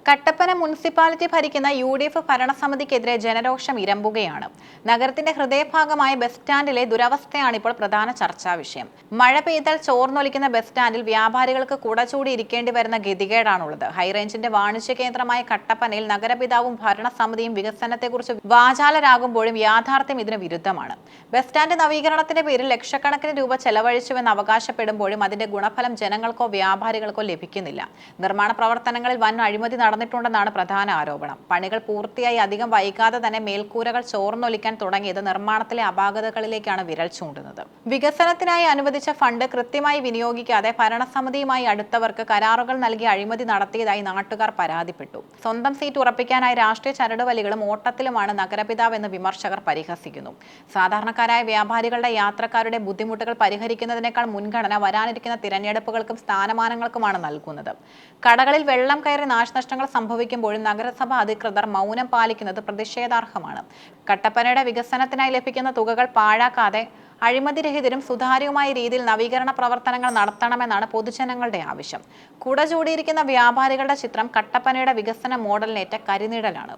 Kattappana municipality ഭരിക്കുന്ന UDF ഭരണസമിതിക്കെതിരെ ജനരോഷം ഇരമ്പുകയാണ്. നഗരത്തിന്റെ ഹൃദയഭാഗമായ bus സ്റ്റാൻഡിലെ ദുരവസ്ഥയാണ് ഇപ്പോൾ പ്രധാന ചർച്ചാ വിഷയം. മഴ പെയ്താൽ ചോർന്നൊലിക്കുന്ന ബസ് സ്റ്റാൻഡിൽ വ്യാപാരികൾക്ക് കുടചൂടി ഇരിക്കേണ്ടി വരുന്ന ഗതികേടാണുള്ളത്. ഹൈറേഞ്ചിന്റെ വാണിജ്യ കേന്ദ്രമായ കട്ടപ്പനയിൽ നഗരപിതാവും ഭരണസമിതിയും വികസനത്തെക്കുറിച്ച് വാചാലരാകുമ്പോഴും യാഥാർത്ഥ്യം ഇതിന് വിരുദ്ധമാണ്. ബസ് സ്റ്റാൻഡ് നവീകരണത്തിന്റെ പേരിൽ ലക്ഷക്കണക്കിന് രൂപ ചെലവഴിച്ചുവെന്ന് അവകാശപ്പെടുമ്പോഴും അതിന്റെ ഗുണഫലം ജനങ്ങൾക്കോ വ്യാപാരികൾക്കോ ലഭിക്കുന്നില്ല. നിർമ്മാണ പ്രവർത്തനങ്ങളിൽ വൻ അഴിമതി നടന്നിട്ടുണ്ടെന്നാണ് പ്രധാന ആരോപണം. പണികൾ പൂർത്തിയായി അധികം വൈകാതെ തന്നെ മേൽക്കൂരകൾ ചോർന്നൊലിക്കാൻ തുടങ്ങിയത് നിർമ്മാണത്തിലെ അപാകതകളിലേക്കാണ് വിരൽ ചൂണ്ടുന്നത്. വികസനത്തിനായി അനുവദിച്ച ഫണ്ട് കൃത്യമായി വിനിയോഗിക്കാതെ ഭരണസമിതിയുമായി അടുത്തവർക്ക് കരാറുകൾ നൽകി അഴിമതി നടത്തിയതായി നാട്ടുകാർ പരാതിപ്പെട്ടു. സ്വന്തം സീറ്റ് ഉറപ്പിക്കാനായി രാഷ്ട്രീയ ചരടുവലികളും ഓട്ടത്തിലുമാണ് നഗരപിതാവെന്ന് വിമർശകർ പരിഹസിക്കുന്നു. സാധാരണക്കാരായ വ്യാപാരികളുടെ യാത്രക്കാരുടെ ബുദ്ധിമുട്ടുകൾ പരിഹരിക്കുന്നതിനേക്കാൾ മുൻഗണന വരാനിരിക്കുന്ന തിരഞ്ഞെടുപ്പുകൾക്കും സ്ഥാനമാനങ്ങൾക്കുമാണ് നൽകുന്നത്. കടകളിൽ വെള്ളം കയറി നാശനഷ്ടങ്ങൾ സംഭവിക്കുമ്പോഴും നഗരസഭ അധികൃതർ മൗനം പാലിക്കുന്നത് പ്രതിഷേധാർഹമാണ്. കട്ടപ്പനയുടെ വികസനത്തിനായി ലഭിക്കുന്ന തുകകൾ പാഴാക്കാതെ അഴിമതിരഹിതരും സുതാര്യവുമായ രീതിയിൽ നവീകരണ പ്രവർത്തനങ്ങൾ നടത്തണമെന്നാണ് പൊതുജനങ്ങളുടെ ആവശ്യം. കുട ചൂടിയിരിക്കുന്ന വ്യാപാരികളുടെ ചിത്രം കട്ടപ്പനയുടെ വികസന മോഡലിനേറ്റ കരിനിഴലാണ്.